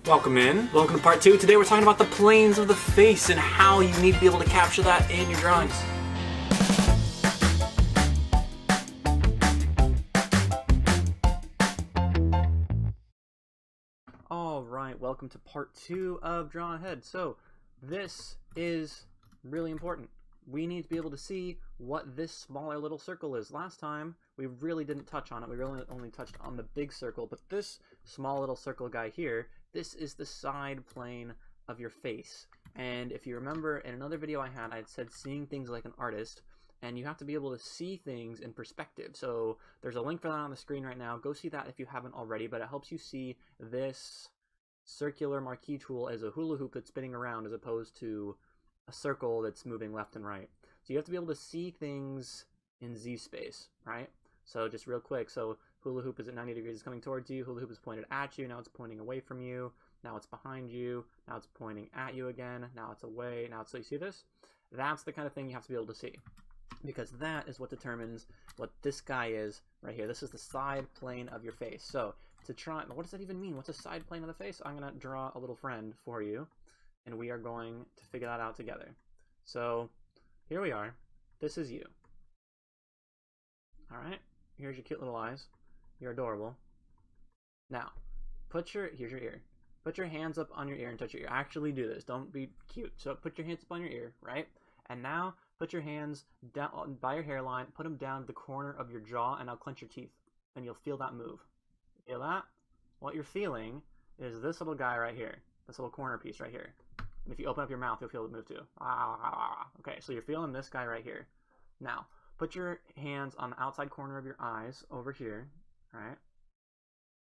Welcome in. Welcome to part 2. Today we're talking about the planes of the face and how you need to be able to capture that in your drawings. Alright, welcome to part 2 of Draw Ahead. So, this is really important. We need to be able to see what this smaller little circle is. Last time, we really didn't touch on it. We really only touched on the big circle, but this small little circle guy here, this is the side plane of your face. And if you remember, in another video I had said seeing things like an artist, and you have to be able to see things in perspective. So there's a link for that on the screen right now. Go see that if you haven't already, but it helps you see this circular marquee tool as a hula hoop that's spinning around as opposed to a circle that's moving left and right. So you have to be able to see things in Z space, right? So just real quick, so hula hoop is at 90 degrees, it's coming towards you, hula hoop is pointed at you, now it's pointing away from you, now it's behind you, now it's pointing at you again, now it's away, now it's, so you see this? That's the kind of thing you have to be able to see, because that is what determines what this guy is right here. This is the side plane of your face. So to try, what does that even mean? What's a side plane of the face? I'm gonna draw a little friend for you, and we are going to figure that out together. So here we are. This is you. All right. Here's your cute little eyes. You're adorable. Now, here's your ear. Put your hands up on your ear and touch your ear. Actually do this. Don't be cute. So put your hands up on your ear, right? And now put your hands down by your hairline. Put them down the corner of your jaw, and now clench your teeth. And you'll feel that move. Feel that? What you're feeling is this little guy right here. This little corner piece right here. And if you open up your mouth, you'll feel it move too. Okay, so you're feeling this guy right here. Now, put your hands on the outside corner of your eyes over here, right?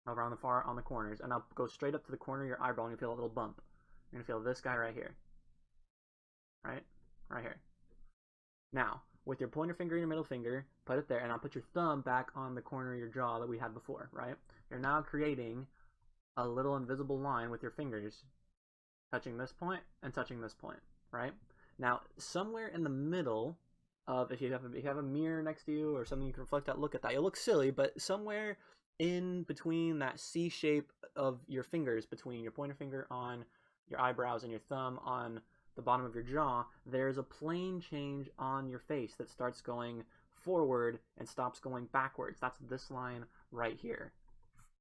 Over on the corners, and now go straight up to the corner of your eyebrow, and you feel a little bump. You're gonna feel this guy right here, right? Right here. Now, with your pointer finger and your middle finger, put it there, and now put your thumb back on the corner of your jaw that we had before, right? You're now creating a little invisible line with your fingers touching this point and touching this point, right? Now, somewhere in the middle of, if you have a mirror next to you or something you can reflect that, look at that. You'll look silly, but somewhere in between that C shape of your fingers, between your pointer finger on your eyebrows and your thumb on the bottom of your jaw, there's a plane change on your face that starts going forward and stops going backwards. That's this line right here.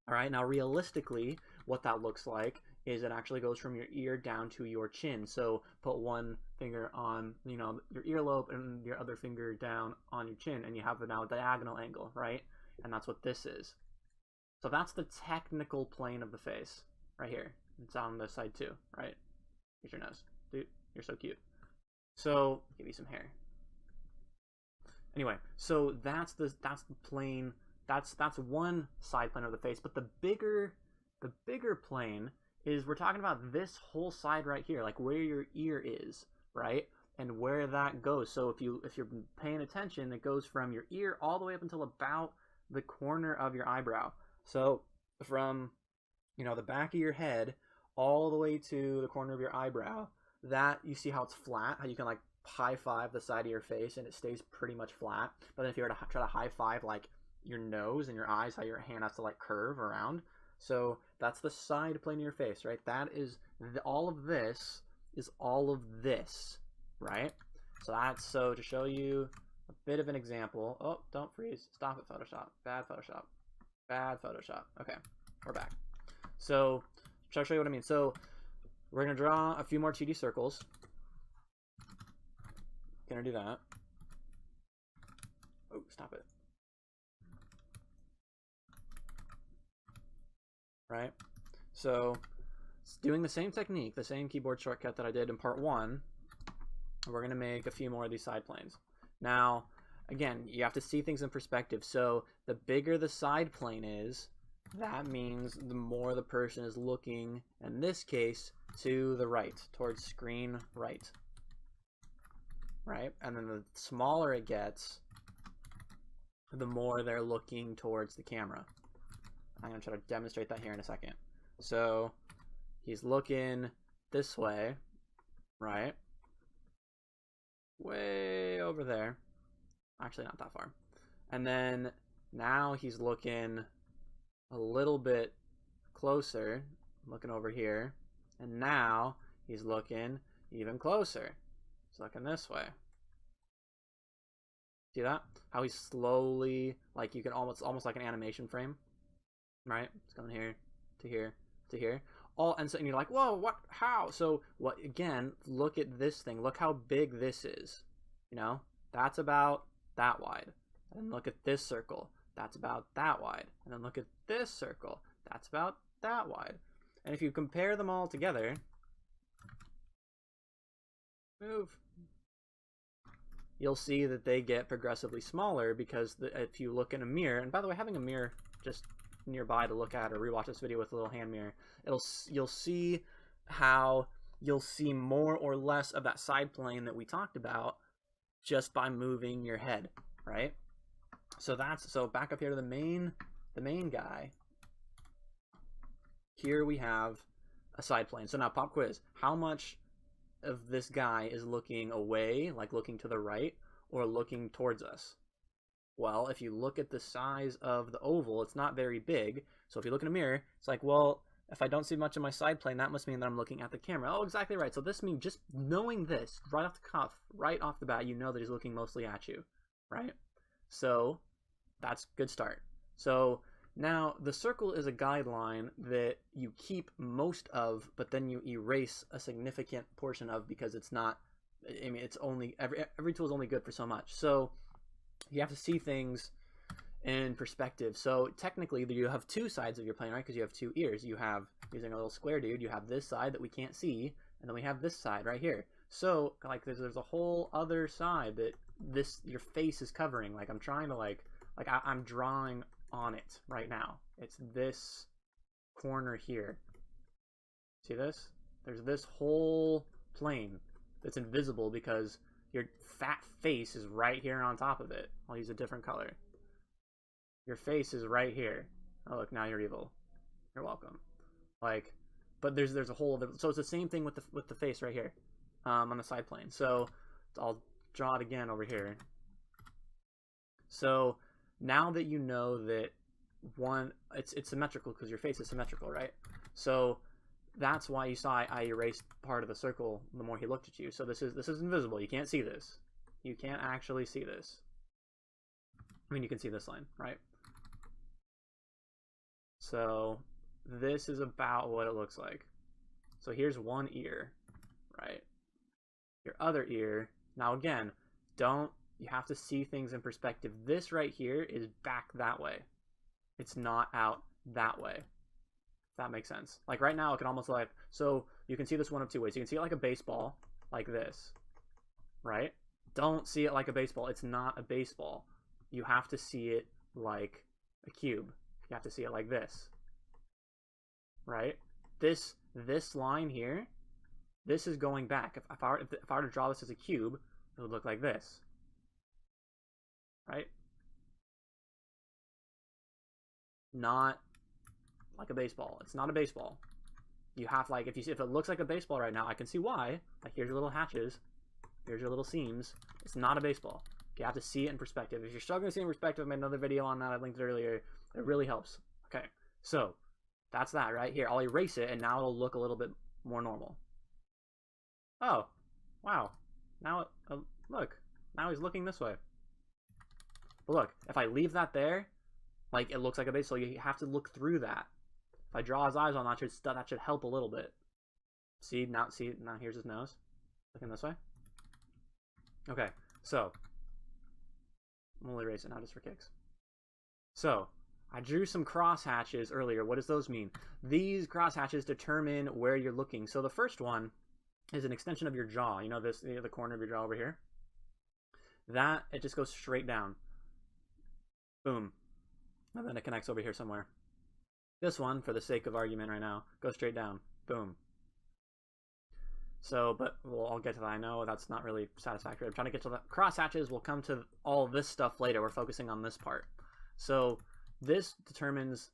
All right, now realistically, what that looks like is it actually goes from your ear down to your chin. So put one finger on, your earlobe and your other finger down on your chin, and you have now a diagonal angle, right? And that's what this is. So that's the technical plane of the face right here. It's on this side too, right? Here's your nose. Dude, you're so cute. So give you some hair. Anyway, so that's the plane. That's one side plane of the face, but the bigger plane is, we're talking about this whole side right here, like where your ear is, right? And where that goes. So if you're paying attention, it goes from your ear all the way up until about the corner of your eyebrow. So from the back of your head all the way to the corner of your eyebrow, that you see how it's flat, how you can like high five the side of your face and it stays pretty much flat. But then if you were to try to high five like your nose and your eyes, how your hand has to like curve around. So that's the side plane of your face, right? That is all of this is all of this, right? So to show you a bit of an example. Oh, don't freeze. Stop it, Photoshop. Bad Photoshop. Bad Photoshop. Okay, we're back. So try to show you what I mean. So we're gonna draw a few more 2D circles. Gonna do that. Oh, stop it. Right? So it's doing the same technique, the same keyboard shortcut that I did in part 1. We're going to make a few more of these side planes. Now, again, you have to see things in perspective. So the bigger the side plane is, that means the more the person is looking, in this case, to the right, towards screen right. Right? And then the smaller it gets, the more they're looking towards the camera. I'm going to try to demonstrate that here in a second. So he's looking this way, right? Way over there. Actually, not that far. And then now he's looking a little bit closer, looking over here, and now he's looking even closer. He's looking this way. See that? How he's slowly, like you can almost like an animation frame, right? It's going here to here to here. And you're like, whoa, what? How? So what? Again, look at this thing. Look how big this is. You know, that's about that wide. And look at this circle. That's about that wide. And then look at this circle. That's about that wide. And if you compare them all together, move, you'll see that they get progressively smaller because if you look in a mirror, and by the way, having a mirror just nearby to look at or rewatch this video with a little hand mirror, you'll see how you'll see more or less of that side plane that we talked about just by moving your head, right? So back up here to the main guy. Here we have a side plane. So now pop quiz. How much of this guy is looking away, like looking to the right, or looking towards us? Well, if you look at the size of the oval, it's not very big. So if you look in a mirror, it's like, well, if I don't see much of my side plane, that must mean that I'm looking at the camera. Oh, exactly right. So this means just knowing this right off the cuff, right off the bat, you know that he's looking mostly at you, right? So that's a good start. So now the circle is a guideline that you keep most of, but then you erase a significant portion of because it's not, I mean, it's only, every tool is only good for so much. So you have to see things in perspective. So technically you have two sides of your plane, right? Because you have two ears. You have, using a little square dude, you have this side that we can't see, and then we have this side right here. So like there's a whole other side that your face is covering. Like I'm trying to I'm drawing on it right now. It's this corner here. See this? There's this whole plane that's invisible because your fat face is right here on top of it. I'll use a different color. Your face is right here. Oh look, now you're evil. You're welcome. Like, but there's a whole other, so it's the same thing with the face right here, on the side plane. So I'll draw it again over here. So now that you know that it's symmetrical because your face is symmetrical, right? So that's why you saw I erased part of the circle the more he looked at you. So this is invisible. You can't see this. You can't actually see this. I mean, you can see this line, right? So this is about what it looks like. So here's one ear, right? Your other ear. Now again, you have to see things in perspective. This right here is back that way. It's not out that way. If that makes sense. Like right now, it can almost like, so you can see this one of two ways. You can see it like a baseball, like this, right? Don't see it like a baseball. It's not a baseball. You have to see it like a cube. You have to see it like this, right? This line here, this is going back. If I were to draw this as a cube, it would look like this, right? Not like a baseball. It's not a baseball. You have, like, if it looks like a baseball right now, I can see why. Like, here's your little hatches. Here's your little seams. It's not a baseball. You have to see it in perspective. If you're struggling to see it in perspective, I made another video on that. I linked it earlier. It really helps. Okay, so that's that right here. I'll erase it, and now it'll look a little bit more normal. Oh, wow. Now, look. Now he's looking this way. But look, if I leave that there, like, it looks like a base, so you have to look through that. If I draw his eyes on that, that should help a little bit. See, now here's his nose. Looking this way. Okay, so I'm gonna erase it now just for kicks. So I drew some crosshatches earlier. What does those mean? These crosshatches determine where you're looking. So the first one is an extension of your jaw. You know this, the corner of your jaw over here? That, it just goes straight down. Boom. And then it connects over here somewhere. This one, for the sake of argument right now, goes straight down. Boom. So, but I'll get to that. I know that's not really satisfactory. I'm trying to get to the crosshatches. We'll come to all this stuff later. We're focusing on this part. So this determines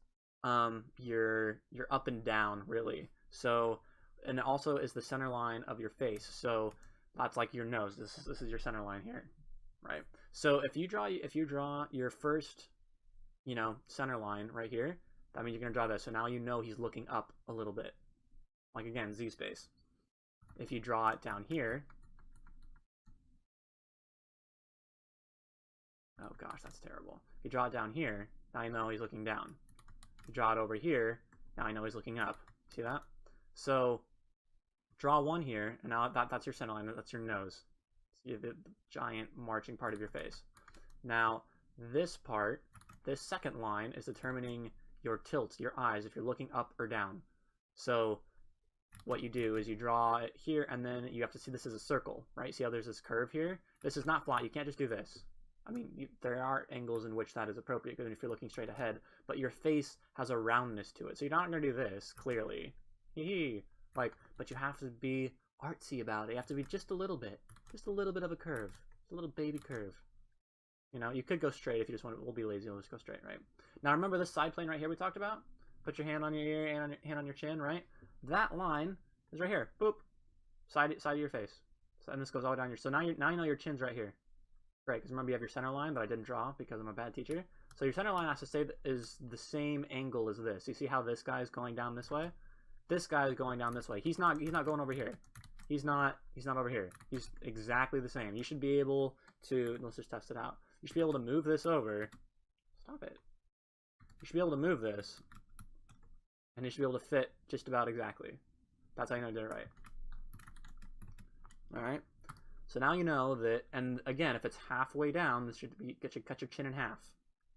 your up and down, really. So, and it also is the center line of your face. So that's like your nose. This is your center line here, right? So if you draw your first, center line right here, that means you're gonna draw this. So now you know he's looking up a little bit. like again, Z space. If you draw it down here, oh gosh, that's terrible. If you draw it down here, now I know he's looking down. If you draw it over here, now I know he's looking up. See that? So draw one here, and now that's your center line, that's your nose. It's the giant marching part of your face. Now, this part, this second line, is determining your tilt, your eyes, if you're looking up or down. So what you do is you draw it here, and then you have to see this as a circle, right? See how there's this curve here? This is not flat. You can't just do this. I mean, there are angles in which that is appropriate, because if you're looking straight ahead, but your face has a roundness to it. So you're not going to do this, clearly. Like, but you have to be artsy about it. You have to be just a little bit of a curve, just a little baby curve. You know, you could go straight if you just want to. We'll be lazy. We'll just go straight, right? Now remember this side plane right here we talked about? Put your hand on your ear and hand on your chin, right? That line is right here. Boop, side of your face. So, and this goes all down your. So now you know your chin's right here. Great, because remember you have your center line that I didn't draw because I'm a bad teacher. So your center line has to stay is the same angle as this. You see how this guy is going down this way? This guy is going down this way. He's not going over here. He's not over here. He's exactly the same. You should be able to, let's just test it out. You should be able to move this over. Stop it. You should be able to move this. And it should be able to fit just about exactly. That's how you know you did it right. Alright. So now you know that, and again, if it's halfway down, this should cut your chin in half.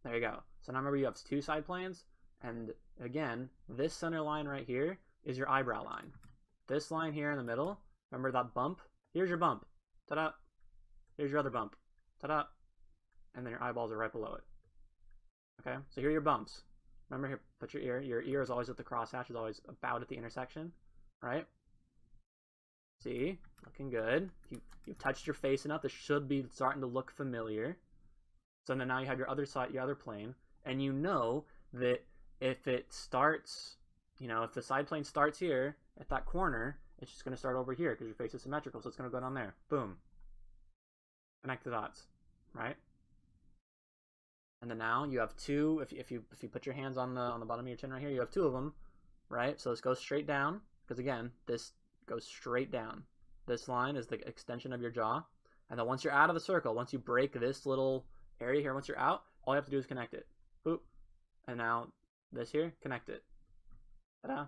There you go. So now remember you have two side planes, and again, this center line right here is your eyebrow line. This line here in the middle, remember that bump? Here's your bump. Ta-da! Here's your other bump. Ta-da! And then your eyeballs are right below it. Okay? So here are your bumps. Remember here, put your ear. Your ear is always at the crosshatch, is always about at the intersection. Right? See? Looking good. You've touched your face enough. This should be starting to look familiar. So then now you have your other side, your other plane, and you know that if it starts, you know, if the side plane starts here at that corner, it's just going to start over here because your face is symmetrical, so it's going to go down there. Boom. Connect the dots, right? And then now you have two. If you put your hands on the bottom of your chin right here, you have two of them, right? So this goes straight down because again, this goes straight down. This line is the extension of your jaw, and then once you're out of the circle, once you break this little area here, once you're out, all you have to do is connect it. Boop. And now this here, connect it. Ta-da.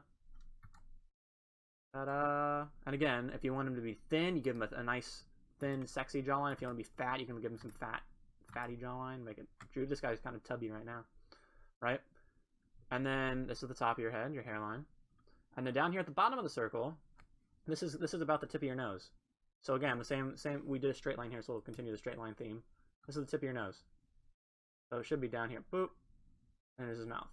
Ta-da. And again, if you want him to be thin, you give him a nice, thin, sexy jawline. If you want to be fat, you can give him some fatty jawline. Make it. Drew, this guy's kind of tubby right now, right? And then this is the top of your head, your hairline. And then down here at the bottom of the circle, this is about the tip of your nose. So again, the same. We did a straight line here, so we'll continue the straight line theme. This is the tip of your nose. So it should be down here. Boop. And there's his mouth.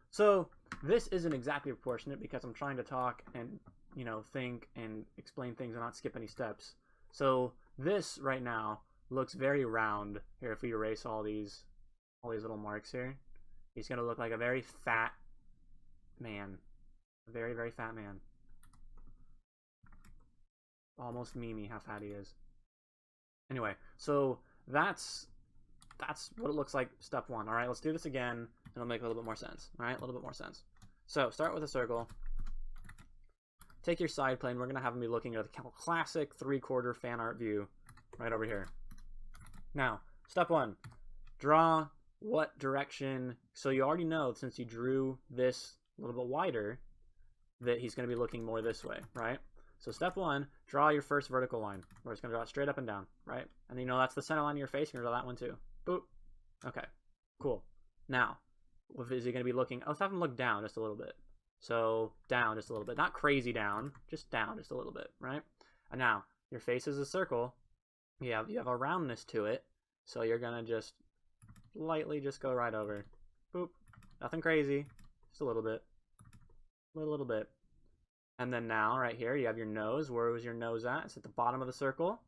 So this isn't exactly proportionate because I'm trying to talk and, you know, think and explain things and not skip any steps. So this right now looks very round. Here, if we erase all these little marks here, he's going to look like a very fat man. A very, very fat man. Almost Mimi how fat he is. Anyway, so that's what it looks like, step one. All right, let's do this again, and it'll make a little bit more sense. All right, a little bit more sense. So start with a circle. Take your side plane. We're going to have them be looking at the classic 3/4 fan art view right over here. Now, step one, draw what direction. So you already know, since you drew this a little bit wider, that he's going to be looking more this way, right? So step one, draw your first vertical line, where it's going to draw straight up and down, right? And you know that's the center line of your face. You're going to draw that one too. Boop. Okay, cool. Now, is he going to be looking? Let's have him look down just a little bit. So down just a little bit. Not crazy down, just down just a little bit, right? And now, your face is a circle. You have a roundness to it. So you're going to just lightly just go right over. Boop. Nothing crazy. Just a little bit. A little bit. And then now, right here, you have your nose. Where was your nose at? It's at the bottom of the circle.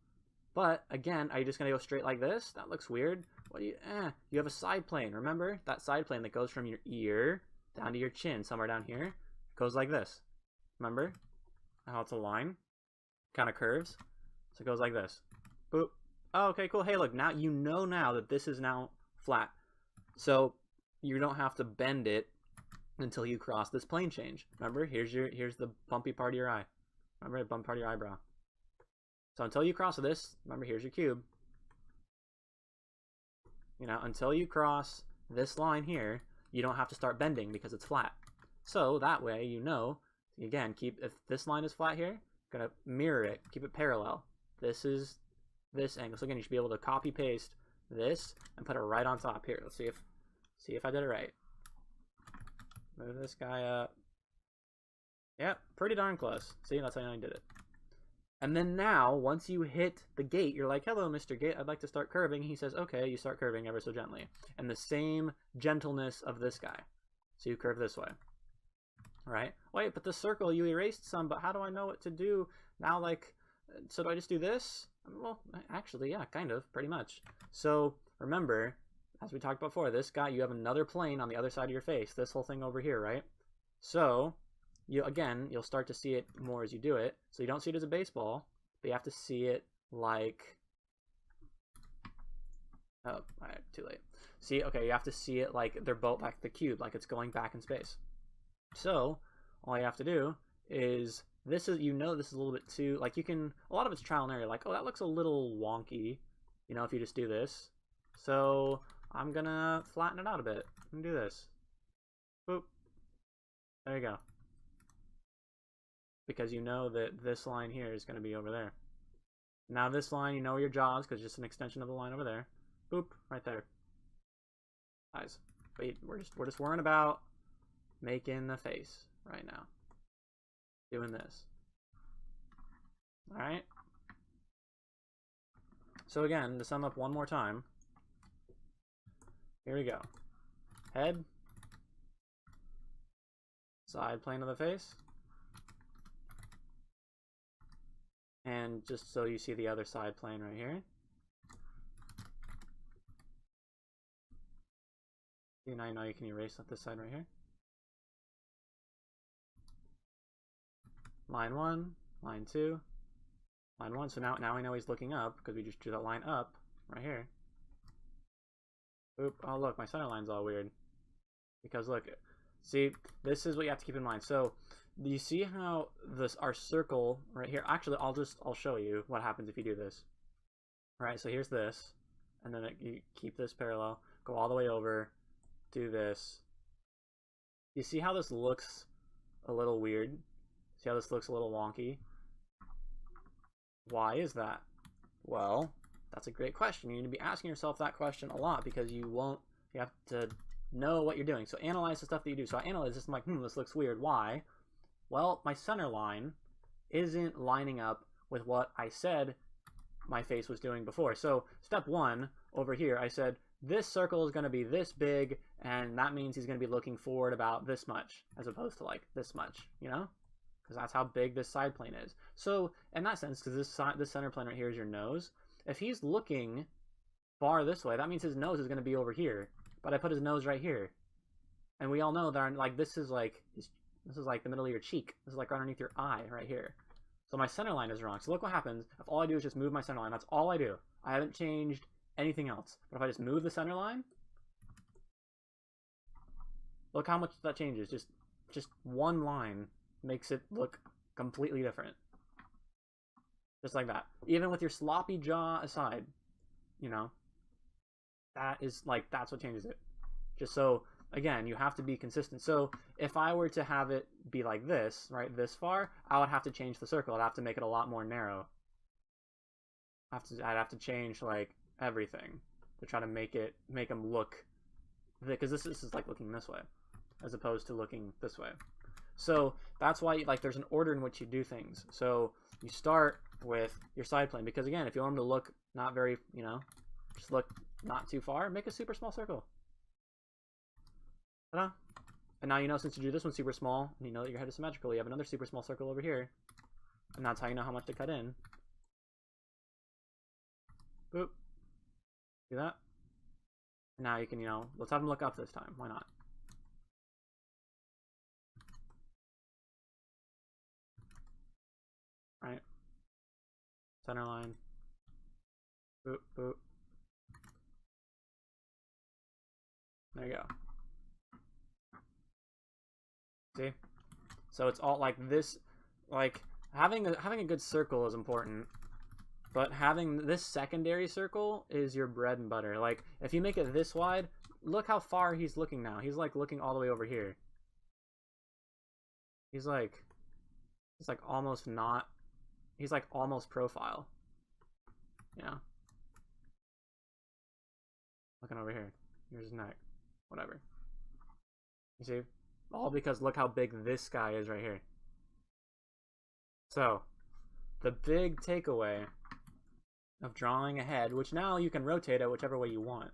But, again, are you just going to go straight like this? That looks weird. What do you... You have a side plane. Remember? That side plane that goes from your ear down to your chin, somewhere down here. It goes like this. Remember? How it's a line? Kind of curves. So it goes like this. Boop. Oh, okay, cool. Hey, look, now you know now that this is now flat. So you don't have to bend it until you cross this plane change. Remember, here's the bumpy part of your eye. Remember, the bumpy part of your eyebrow. So until you cross this, remember, here's your cube. You know, until you cross this line here, you don't have to start bending because it's flat. So that way, you know, again, if this line is flat here, gonna mirror it, keep it parallel. This is this angle. So again, you should be able to copy paste this and put it right on top here. Let's see if I did it right. Move this guy up. Yep, pretty darn close. See, that's how I did it. And then now, once you hit the gate, you're like, hello, Mr. Gate, I'd like to start curving. He says, okay, you start curving ever so gently. And the same gentleness of this guy. So you curve this way. Right? Wait, but the circle, you erased some, but how do I know what to do now? Like, so do I just do this? Well, actually, yeah, kind of, pretty much. So remember, as we talked before, this guy, you have another plane on the other side of your face, this whole thing over here, right? So you'll start to see it more as you do it. So you don't see it as a baseball, but you have to see it like, oh, all right, too late. See, okay, you have to see it like they're both like the cube, like it's going back in space. So all you have to do is, this is, you know, this is a little bit too, like, you can, a lot of it's trial and error, like, oh, that looks a little wonky, you know, if you just do this. So I'm gonna flatten it out a bit and do this. Boop. There you go. Because you know that this line here is going to be over there. Now this line, you know your jaws, because it's just an extension of the line over there. Boop, right there. Eyes. Wait, we're just worrying about making the face right now. Doing this. Alright? So again, to sum up one more time, here we go. Head. Side plane of the face. And just so you see the other side plane right here. Now you know you can erase this side right here. Line 1, line 2, line 1. So now we know he's looking up because we just drew that line up right here. Oop, oh look, my center line's all weird. Because look, see, this is what you have to keep in mind. So do you see how our circle right here, actually I'll show you what happens if you do this. Alright, so here's this, and then you keep this parallel, go all the way over, do this. You see how this looks a little weird? See how this looks a little wonky? Why is that? Well, that's a great question. You need to be asking yourself that question a lot, because you have to know what you're doing. So analyze the stuff that you do. So I analyze this, I'm like, this looks weird. Why? Well, my center line isn't lining up with what I said my face was doing before. So step 1 over here, I said this circle is going to be this big, and that means he's going to be looking forward about this much, as opposed to like this much, you know? Because that's how big this side plane is. So in that sense, because this center plane right here is your nose, if he's looking far this way, that means his nose is going to be over here. But I put his nose right here, and we all know that like this is like the middle of your cheek. This is like underneath your eye right here. So my center line is wrong. So look what happens if all I do is just move my center line. That's all I do. I haven't changed anything else. But if I just move the center line, look how much that changes. Just one line makes it look completely different. Just like that. Even with your sloppy jaw aside, you know, that's what changes it. Just so, again, you have to be consistent. So if I were to have it be like this, right, this far, I would have to change the circle. I'd have to make it a lot more narrow. I'd have to change like everything to try to make them look, because this is like looking this way as opposed to looking this way. So that's why like there's an order in which you do things. So you start with your side plane, because again, if you want them to look not very, you know, just look not too far, make a super small circle. Ta-da. And now you know, since you drew this one super small, and you know that your head is symmetrical, you have another super small circle over here. And that's how you know how much to cut in. Boop. See that? And now you can, you know, let's have them look up this time. Why not? Right? Center line. Boop, boop. There you go. See? So it's all like this, like having a good circle is important, but having this secondary circle is your bread and butter. Like if you make it this wide, look how far he's looking now. He's like looking all the way over here. He's like almost not. He's like almost profile. Yeah. Looking over here. Here's his neck. Whatever. You see? All because look how big this guy is right here. So, the big takeaway of drawing a head, which now you can rotate it whichever way you want.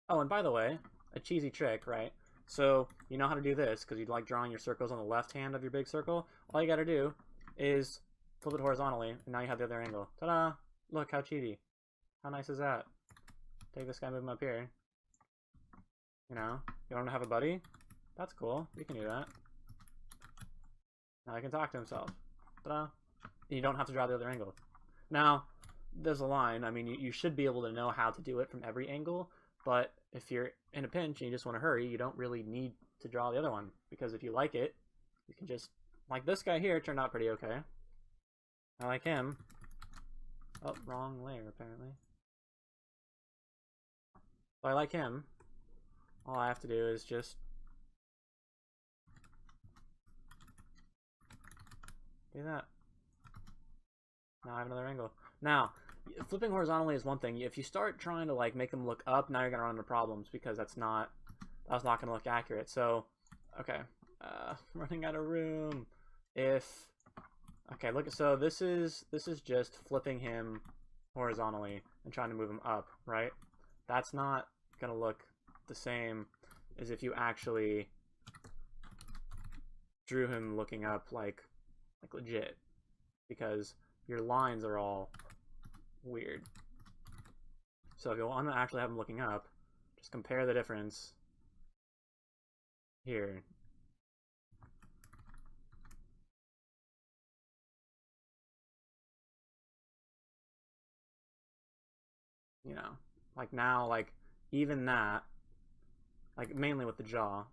Oh, and by the way, a cheesy trick, right? So, you know how to do this, because you like drawing your circles on the left hand of your big circle. All you gotta do is flip it horizontally, and now you have the other angle. Ta-da! Look, how cheaty. How nice is that? Take this guy, move him up here. You know? You want him to have a buddy? That's cool. You can do that. Now he can talk to himself. Ta-da! You don't have to draw the other angle. Now, there's a line. I mean, you should be able to know how to do it from every angle, but if you're in a pinch and you just want to hurry, you don't really need to draw the other one, because if you like it, you can just, like this guy here turned out pretty okay. I like him. Oh, wrong layer apparently. So I like him. All I have to do is just do that. Now I have another angle. Now, flipping horizontally is one thing. If you start trying to like make them look up, now you're gonna run into problems because that's not gonna look accurate. So, okay, running out of room. Okay, look. So this is just flipping him horizontally and trying to move him up, right? That's not gonna look the same as if you actually drew him looking up like legit, because your lines are all weird. So if you want to actually have him looking up, just compare the difference here. You know, like now, like even that, like mainly with the jaw,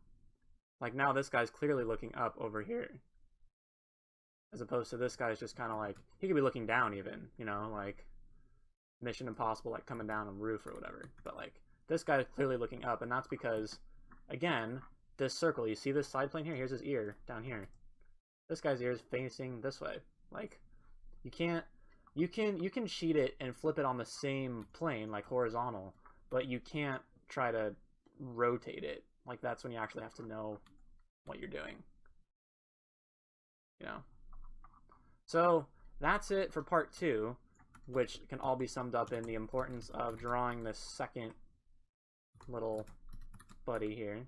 like now this guy's clearly looking up over here, as opposed to this guy's just kind of like, he could be looking down even, you know, like Mission Impossible, like coming down on a roof or whatever. But like this guy is clearly looking up, and that's because, again, this circle, you see this side plane here? Here's his ear down here. This guy's ear is facing this way. Like you can cheat it and flip it on the same plane, like horizontal, but you can't try to rotate it. Like that's when you actually have to know what you're doing. You know? So that's it for part 2, which can all be summed up in the importance of drawing this second little buddy here.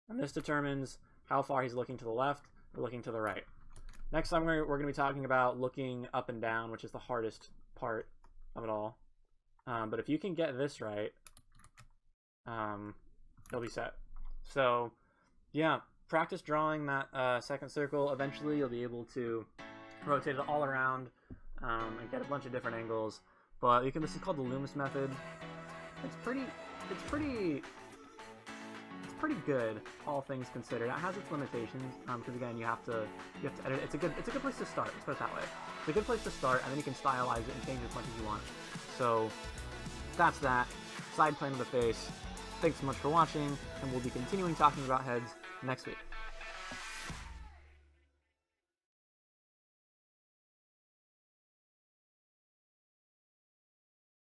And this determines how far he's looking to the left or looking to the right. Next time we're going to be talking about looking up and down, which is the hardest part of it all. But if you can get this right, you'll be set. So yeah, practice drawing that second circle. Eventually you'll be able to rotate it all around and get a bunch of different angles. But you can, this is called the Loomis method. It's pretty good, all things considered. It has its limitations, because again, you have to edit. It's a good place to start. Let's put it that way. It's a good place to start, and then you can stylize it and change it as much as you want. So that's that. Side plane of the face. Thanks so much for watching, and we'll be continuing talking about heads next week.